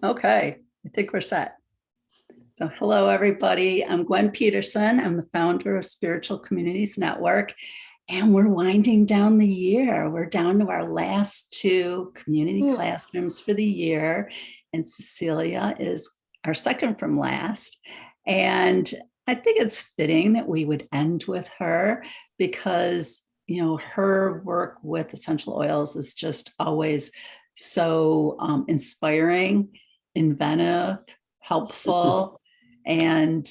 Okay, I think we're set. So hello, everybody. I'm Gwen Peterson. I'm the founder of Spiritual Communities Network, and we're winding down the year. We're down to our last two community classrooms for the year, and Cecilia is our second from last. And I think it's fitting that we would end with her because, her work with essential oils is just always so inspiring, inventive, helpful. And,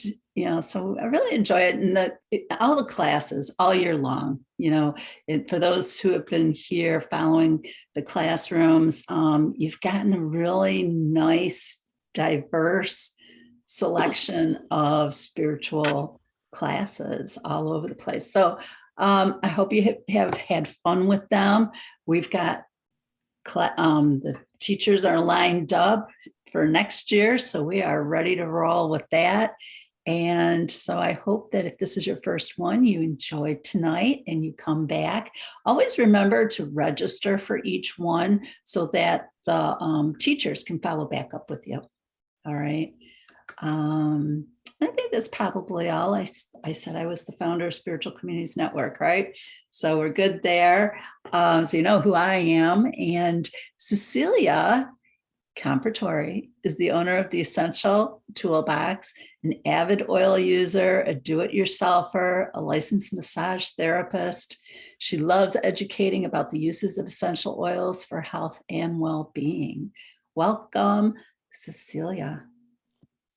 so I really enjoy it. And all the classes all year long, for those who have been here following the classrooms, you've gotten a really nice, diverse selection of spiritual classes all over the place. So I hope you have had fun with them. We've got the teachers are lined up for next year, so we are ready to roll with that. And so I hope that if this is your first one, you enjoyed tonight and you come back. Always remember to register for each one so that the teachers can follow back up with you. All right. I think that's probably all. I said I was the founder of Spiritual Communities Network, right? So we're good there. So you know who I am. And Cecilia Comparatori is the owner of the Essential Toolbox, an avid oil user, a do-it-yourselfer, a licensed massage therapist. She loves educating about the uses of essential oils for health and well-being. Welcome, Cecilia.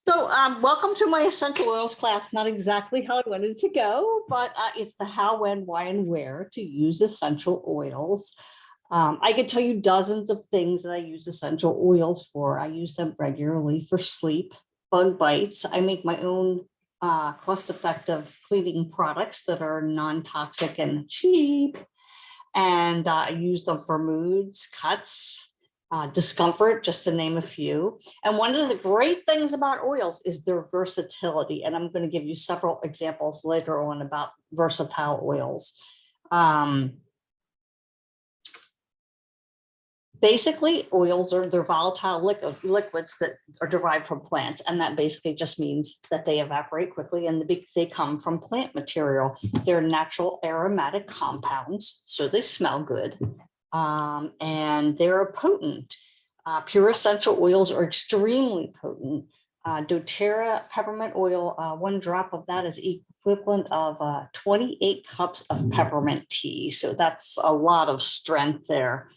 So welcome to my essential oils class. Not exactly how I wanted to go, but it's the how, when, why, and where to use essential oils. I could tell you dozens of things that I use essential oils for. I use them regularly for sleep, bug bites. I make my own cost-effective cleaning products that are non-toxic and cheap. And I use them for moods, cuts, discomfort, just to name a few. And one of the great things about oils is their versatility. And I'm going to give you several examples later on about versatile oils. Basically, oils they're volatile liquids that are derived from plants. And that basically just means that they evaporate quickly and they come from plant material. They're natural aromatic compounds, so they smell good. And they're potent. Pure essential oils are extremely potent. doTERRA peppermint oil, 1 drop of that is equivalent of 28 cups of peppermint tea. So that's a lot of strength there.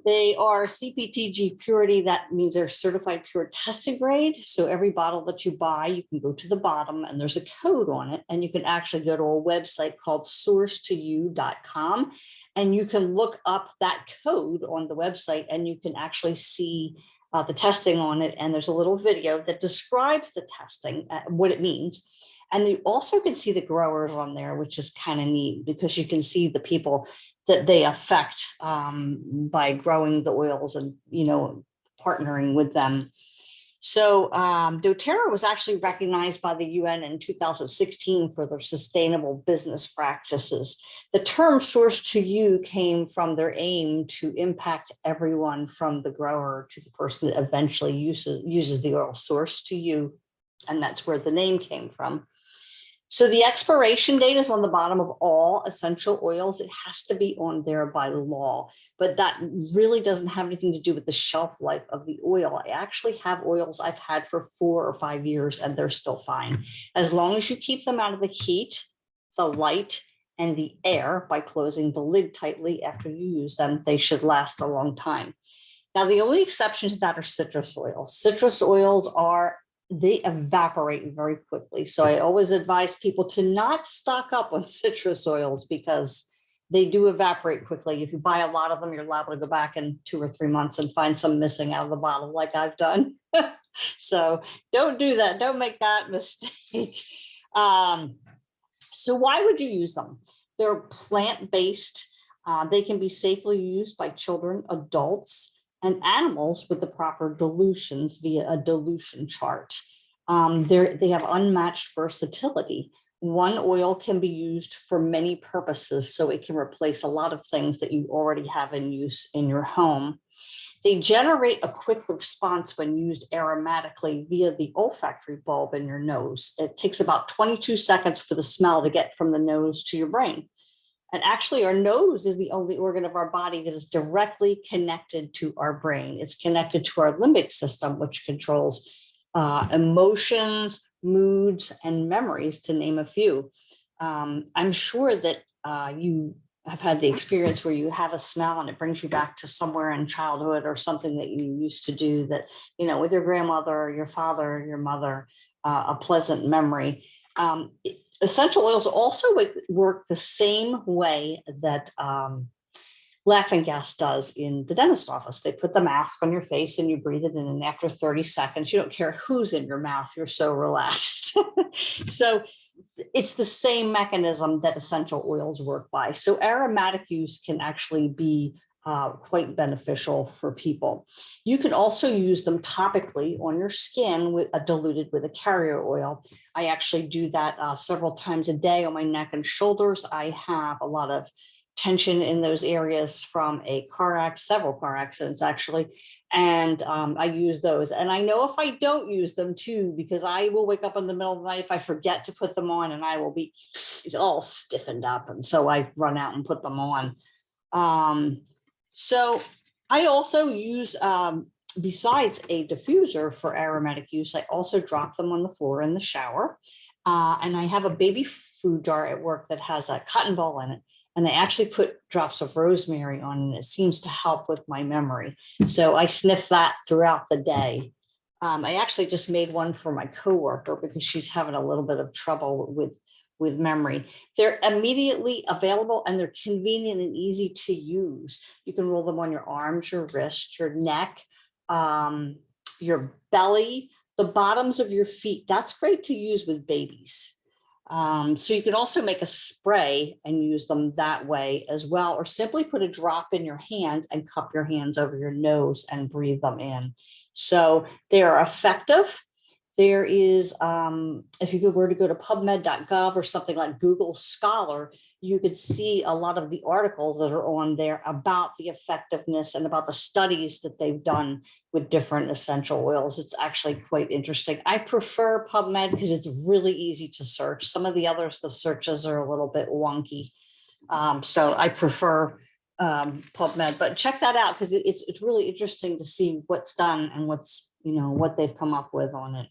They are CPTG purity. That means they're certified pure testing grade. So every bottle that you buy, you can go to the bottom and there's a code on it. And you can actually go to a website called sourcetoyou.com. And you can look up that code on the website and you can actually see the testing on it. And there's a little video that describes the testing, what it means. And you also can see the growers on there, which is kind of neat because you can see the people that they affect by growing the oils and, partnering with them. So doTERRA was actually recognized by the UN in 2016 for their sustainable business practices. The term source to you came from their aim to impact everyone from the grower to the person that eventually uses the oil. Source to you, and that's where the name came from. So the expiration date is on the bottom of all essential oils. It has to be on there by law, but that really doesn't have anything to do with the shelf life of the oil. I actually have oils I've had for 4 or 5 years and they're still fine. As long as you keep them out of the heat, the light, and the air by closing the lid tightly after you use them, they should last a long time. Now, the only exception to that are citrus oils. Citrus oils they evaporate very quickly. So I always advise people to not stock up on citrus oils because they do evaporate quickly. If you buy a lot of them, you're liable to go back in 2 or 3 months and find some missing out of the bottle like I've done. So don't do that. Don't make that mistake. So why would you use them? They're plant-based. They can be safely used by children, adults, and animals with the proper dilutions via a dilution chart. They have unmatched versatility. One oil can be used for many purposes, so it can replace a lot of things that you already have in use in your home. They generate a quick response when used aromatically via the olfactory bulb in your nose. It takes about 22 seconds for the smell to get from the nose to your brain. And actually, our nose is the only organ of our body that is directly connected to our brain. It's connected to our limbic system, which controls emotions, moods, and memories, to name a few. I'm sure that you have had the experience where you have a smell and it brings you back to somewhere in childhood or something that you used to do that, with your grandmother, your father, your mother, a pleasant memory. Essential oils also work the same way that laughing gas does in the dentist office. They put the mask on your face and you breathe it in, and after 30 seconds, you don't care who's in your mouth, you're so relaxed. So it's the same mechanism that essential oils work by. So aromatic use can actually be quite beneficial for people. You can also use them topically on your skin diluted with a carrier oil. I actually do that several times a day on my neck and shoulders. I have a lot of tension in those areas from several car accidents actually. And I use those. And I know if I don't use them too, because I will wake up in the middle of the night if I forget to put them on, and I will be all stiffened up. And so I run out and put them on. So I also use, besides a diffuser for aromatic use, I also drop them on the floor in the shower. And I have a baby food jar at work that has a cotton ball in it. And I actually put drops of rosemary on, and it seems to help with my memory. So I sniff that throughout the day. I actually just made one for my coworker because she's having a little bit of trouble with memory. They're immediately available and they're convenient and easy to use. You can roll them on your arms, your wrists, your neck, your belly, the bottoms of your feet. That's great to use with babies. So you can also make a spray and use them that way as well, or simply put a drop in your hands and cup your hands over your nose and breathe them in. So they are effective. There is, if you were to go to PubMed.gov or something like Google Scholar, you could see a lot of the articles that are on there about the effectiveness and about the studies that they've done with different essential oils. It's actually quite interesting. I prefer PubMed because it's really easy to search. Some of the others, the searches are a little bit wonky. So I prefer PubMed, but check that out because it's really interesting to see what's done and what they've come up with on it.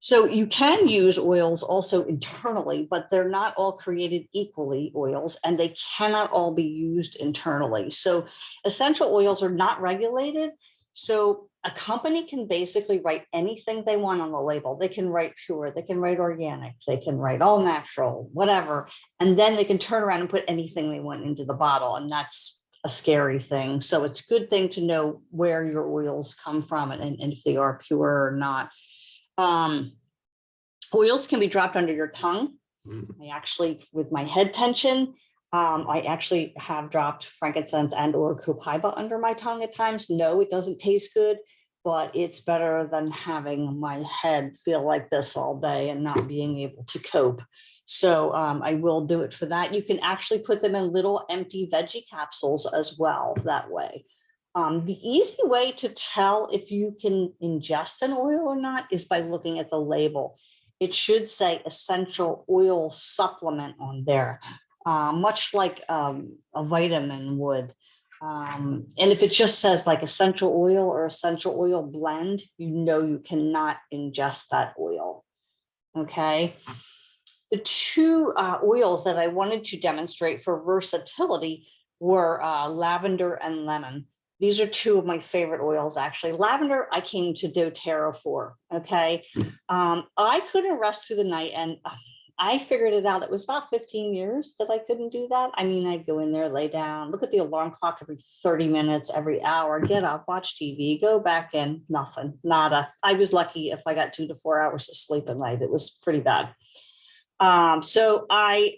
So you can use oils also internally, but they're not all created equally, oils, and they cannot all be used internally. So essential oils are not regulated. So a company can basically write anything they want on the label. They can write pure, they can write organic, they can write all natural, whatever. And then they can turn around and put anything they want into the bottle. And that's a scary thing. So it's a good thing to know where your oils come from and if they are pure or not. Oils can be dropped under your tongue. I actually, with my head tension, I actually have dropped frankincense and or copaiba under my tongue at times. No, it doesn't taste good, but it's better than having my head feel like this all day and not being able to cope. So I will do it for that. You can actually put them in little empty veggie capsules as well that way. The easy way to tell if you can ingest an oil or not is by looking at the label. It should say essential oil supplement on there, much like a vitamin would. And if it just says like essential oil or essential oil blend, you cannot ingest that oil. Okay. The two oils that I wanted to demonstrate for versatility were lavender and lemon. These are two of my favorite oils, actually. Lavender, I came to doTERRA for, okay? I couldn't rest through the night, and I figured it out. It was about 15 years that I couldn't do that. I mean, I'd go in there, lay down, look at the alarm clock every 30 minutes, every hour, get up, watch TV, go back in, nothing, nada. I was lucky if I got 2 to 4 hours of sleep a night. It was pretty bad. So I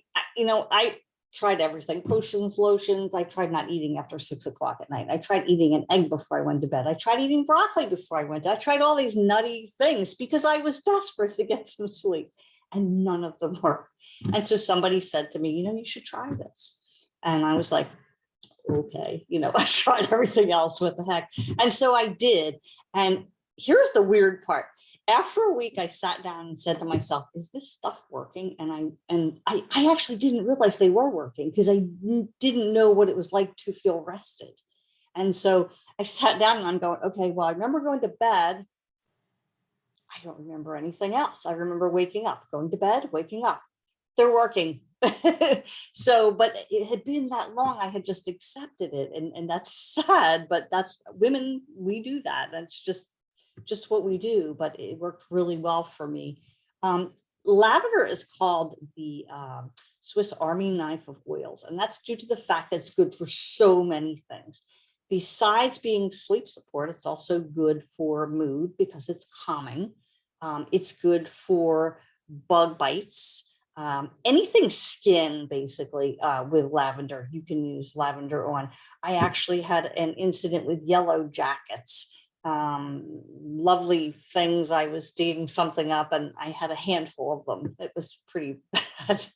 tried everything, potions, lotions. I tried not eating after 6 o'clock at night. I tried eating an egg before I went to bed. I tried eating broccoli before I went. I tried all these nutty things because I was desperate to get some sleep, and none of them worked. And so somebody said to me, you should try this. And I was like, okay, I tried everything else, what the heck. And so I did. And here's the weird part. After a week, I sat down and said to myself, is this stuff working? And I actually didn't realize they were working because I didn't know what it was like to feel rested. And so I sat down and I'm going, okay, well, I remember going to bed. I don't remember anything else. I remember waking up, going to bed, waking up. They're working. So, but it had been that long, I had just accepted it. And that's sad, but that's women, we do that. That's just what we do, but it worked really well for me. Lavender is called the Swiss Army knife of oils, and that's due to the fact that it's good for so many things. Besides being sleep support, it's also good for mood because it's calming. It's good for bug bites. Anything skin, basically, with lavender, you can use lavender on. I actually had an incident with yellow jackets. Lovely things. I was digging something up and I had a handful of them. It was pretty bad.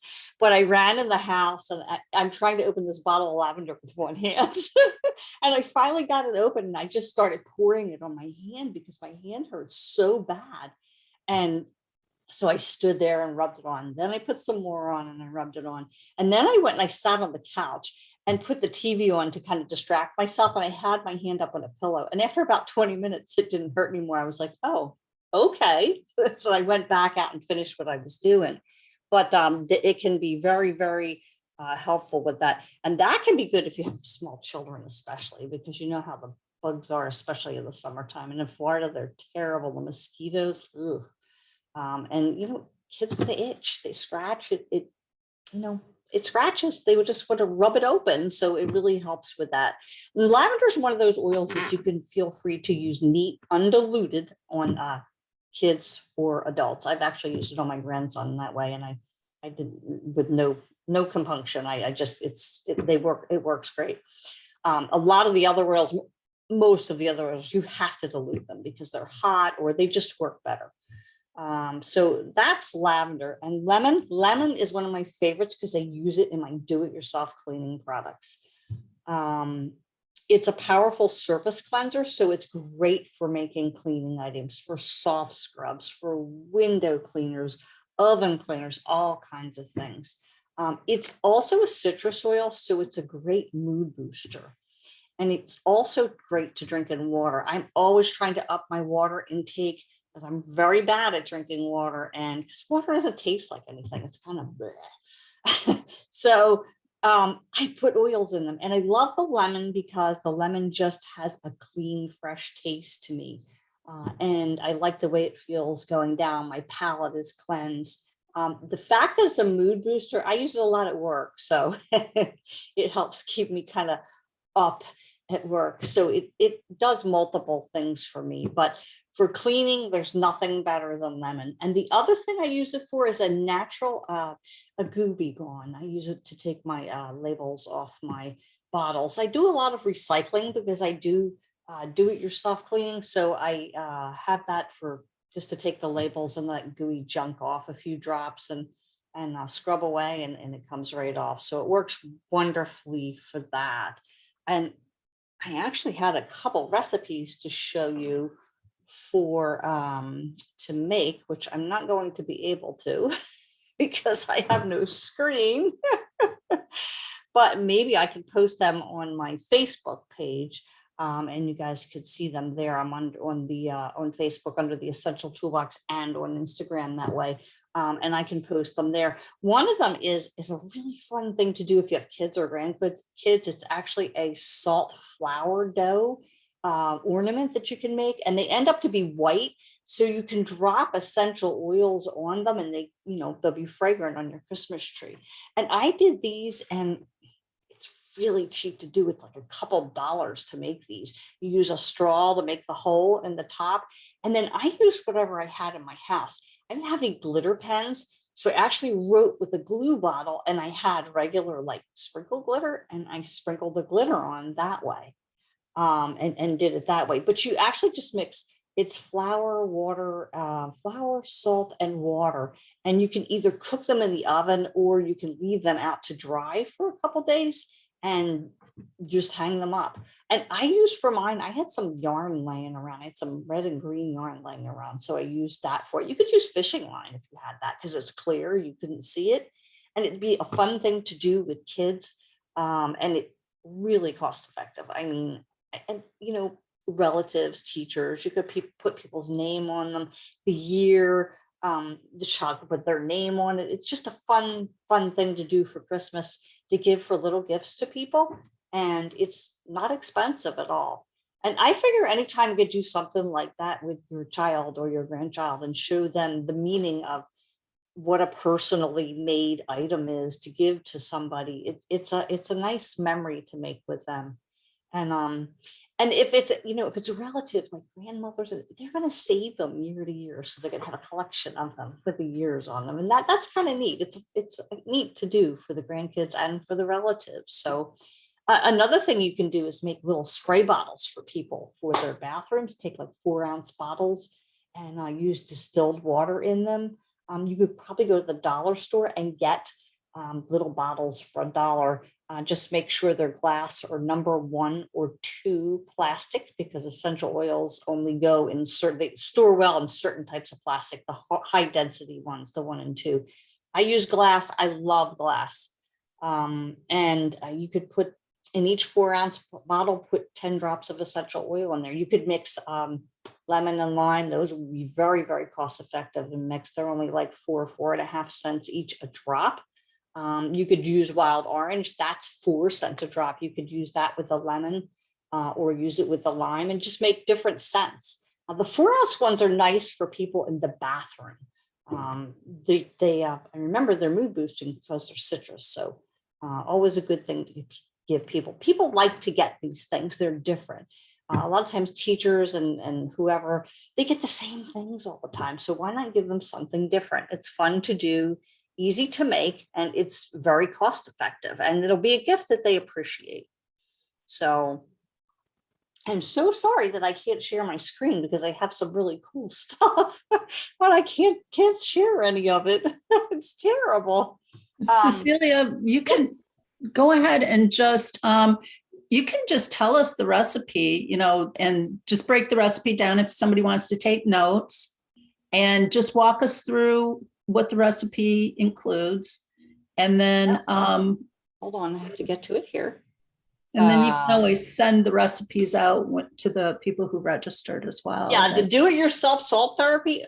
But I ran in the house and I'm trying to open this bottle of lavender with one hand. And I finally got it open and I just started pouring it on my hand because my hand hurt so bad. And so I stood there and rubbed it on. Then I put some more on and I rubbed it on. And then I went and I sat on the couch and put the TV on to kind of distract myself. And I had my hand up on a pillow. And after about 20 minutes, it didn't hurt anymore. I was like, oh, okay. So I went back out and finished what I was doing. But it can be very, very helpful with that. And that can be good if you have small children, especially because you know how the bugs are, especially in the summertime. And in Florida, they're terrible. The mosquitoes, ugh. And kids with an itch, they scratch it, it scratches. They would just want to rub it open. So it really helps with that. Lavender is one of those oils that you can feel free to use neat, undiluted on kids or adults. I've actually used it on my grandson that way. And I did with no compunction. They work, it works great. A lot of the other oils, most of the other oils, you have to dilute them because they're hot or they just work better. So that's lavender. And lemon is one of my favorites because I use it in my do-it-yourself cleaning products. It's a powerful surface cleanser, so it's great for making cleaning items, for soft scrubs, for window cleaners, oven cleaners, all kinds of things. It's also a citrus oil, so it's a great mood booster. And it's also great to drink in water. I'm always trying to up my water intake because I'm very bad at drinking water, and because water doesn't taste like anything, it's kind of bleh. So I put oils in them, and I love the lemon because the lemon just has a clean, fresh taste to me. And I like the way it feels going down. My palate is cleansed. The fact that it's a mood booster, I use it a lot at work. So it helps keep me kind of up at work. So it does multiple things for me, but for cleaning, there's nothing better than lemon. And the other thing I use it for is a natural, a Gooby Gone. I use it to take my labels off my bottles. I do a lot of recycling because I do it yourself cleaning. So I have that for just to take the labels and that gooey junk off, a few drops and scrub away and it comes right off. So it works wonderfully for that. And I actually had a couple recipes to show you for to make, which I'm not going to be able to because I have no screen. But maybe I can post them on my Facebook page, and you guys could see them there. I'm on Facebook under the Essential Toolbox and on Instagram that way. And I can post them there. One of them is a really fun thing to do if you have kids or grandkids. It's actually a salt flour dough ornament that you can make, and they end up to be white. So you can drop essential oils on them and they'll be fragrant on your Christmas tree. And I did these, and it's really cheap to do. It's like a couple dollars to make these. You use a straw to make the hole in the top. And then I used whatever I had in my house. I didn't have any glitter pens. So I actually wrote with a glue bottle, and I had regular like sprinkle glitter, and I sprinkled the glitter on that way. And did it that way. But you actually just mix, it's flour, water, flour, salt, and water. And you can either cook them in the oven or you can leave them out to dry for a couple days. And just hang them up. And I used for mine, I had some yarn laying around. I had some red and green yarn laying around. So I used that for it. You could use fishing line if you had that because it's clear, you couldn't see it. And it'd be a fun thing to do with kids. And it really cost effective. I mean, and relatives, teachers, you could put people's name on them, the year, the child could put their name on it. It's just a fun thing to do for Christmas, to give for little gifts to people. And it's not expensive at all. And I figure anytime you could do something like that with your child or your grandchild and show them the meaning of what a personally made item is to give to somebody, it's a nice memory to make with them. And if it's if it's relatives like grandmothers, they're going to save them year to year, so they're going to have a collection of them with the years on them, and that's kind of neat. It's neat to do for the grandkids and for the relatives. So another thing you can do is make little spray bottles for people for their bathrooms. Take like 4-ounce bottles and use distilled water in them. You could probably go to the dollar store and get little bottles for $1. Just make sure they're glass or number 1 or 2 plastic, because essential oils only go in certain, they store well in certain types of plastic, the high density ones, the 1 and 2. I use glass. I love glass. And you could put in each 4-ounce bottle, put 10 drops of essential oil in there. You could mix lemon and lime. Those would be very, very cost effective and mix. They're only like 4.5 cents each a drop. You could use wild orange. That's 4 cents a drop. You could use that with a lemon or use it with a lime and just make different scents. The 4-ounce ones are nice for people in the bathroom. I remember they're mood boosting because they're citrus. So always a good thing to give people. People like to get these things. They're different. A lot of times teachers and whoever, they get the same things all the time. So why not give them something different? It's fun to do, easy to make, and it's very cost effective, and it'll be a gift that they appreciate. So I'm so sorry that I can't share my screen because I have some really cool stuff, but I can't share any of it. It's terrible. Cecilia, you can go ahead and just you can just tell us the recipe, and just break the recipe down if somebody wants to take notes, and just walk us through what the recipe includes. And then hold on, I have to get to it here. And then you can always send the recipes out to the people who registered as well. Yeah, the do-it-yourself salt therapy,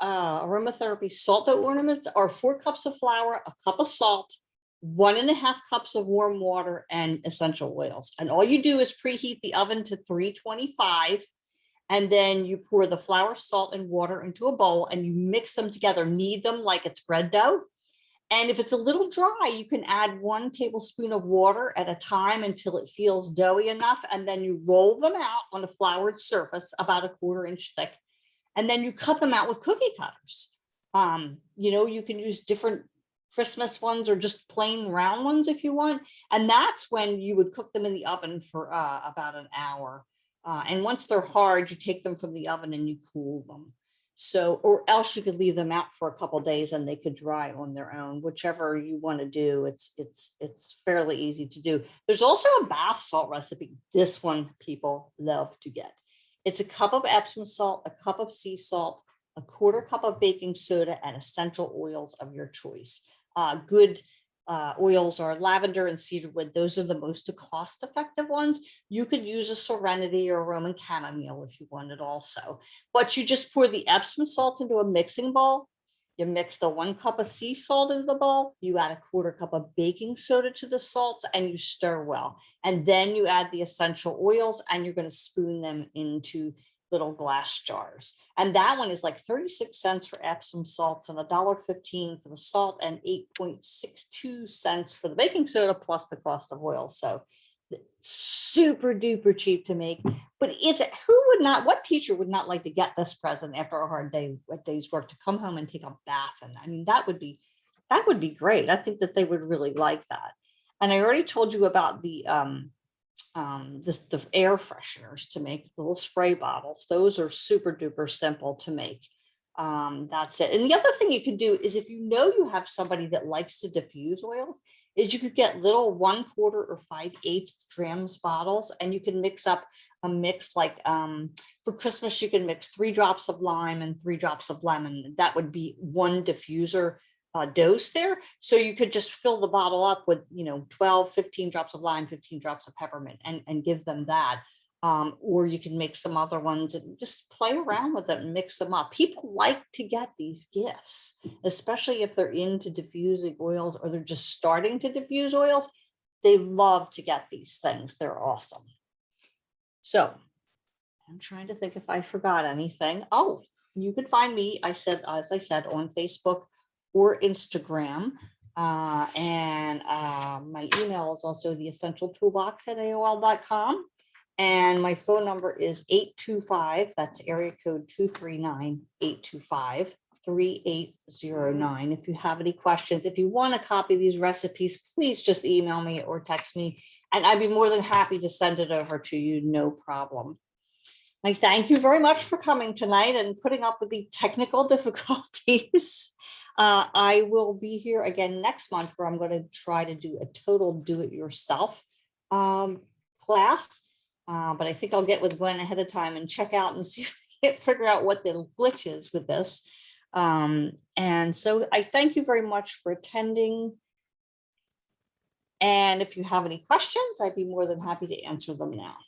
aromatherapy salt ornaments are 4 cups of flour, a cup of salt, 1.5 cups of warm water, and essential oils. And all you do is preheat the oven to 325. And then you pour the flour, salt, and water into a bowl and you mix them together, knead them like it's bread dough. And if it's a little dry, you can add 1 tablespoon of water at a time until it feels doughy enough. And then you roll them out on a floured surface about a 1/4 inch thick. And then you cut them out with cookie cutters. You can use different Christmas ones or just plain round ones if you want. And that's when you would cook them in the oven for about an hour. And once they're hard, you take them from the oven and you cool them. So, or else you could leave them out for a couple of days and they could dry on their own, whichever you want to do. It's fairly easy to do. There's also a bath salt recipe. This one people love to get. It's a cup of Epsom salt, a cup of sea salt, a 1/4 cup of baking soda, and essential oils of your choice. Good oils are lavender and cedarwood. Those are the most cost-effective ones. You could use a serenity or Roman chamomile if you wanted also. But you just pour the Epsom salt into a mixing bowl. You mix the 1 cup of sea salt into the bowl. You add a 1/4 cup of baking soda to the salt and you stir well. And then you add the essential oils and you're going to spoon them into little glass jars. And that one is like 36 cents for Epsom salts and $1.15 for the salt and 8.62 cents for the baking soda plus the cost of oil. So super duper cheap to make. But what teacher would not like to get this present after a hard day's work, to come home and take a bath? And I mean, that would be great. I think that they would really like that. And I already told you about the air fresheners to make little spray bottles. Those are super duper simple to make. That's it. And the other thing you can do is, if you have somebody that likes to diffuse oils, is you could get little 1/4 or 5/8 grams bottles, and you can mix up a mix like for Christmas, you can mix 3 drops of lime and 3 drops of lemon. That would be 1 diffuser dose there. So you could just fill the bottle up with, 12, 15 drops of lime, 15 drops of peppermint, and give them that. Or you can make some other ones and just play around with it and mix them up. People like to get these gifts, especially if they're into diffusing oils or they're just starting to diffuse oils. They love to get these things. They're awesome. So I'm trying to think if I forgot anything. Oh, you can find me, as I said, on Facebook or Instagram. And my email is also theessentialtoolbox@aol.com. And my phone number is 825, that's area code 239-825-3809. If you have any questions, if you want a copy of these recipes, please just email me or text me, and I'd be more than happy to send it over to you, no problem. I thank you very much for coming tonight and putting up with the technical difficulties. I will be here again next month, where I'm going to try to do a total do-it-yourself class. But I think I'll get with Gwen ahead of time and check out and see if I can figure out what the glitch is with this. And so I thank you very much for attending. And if you have any questions, I'd be more than happy to answer them now.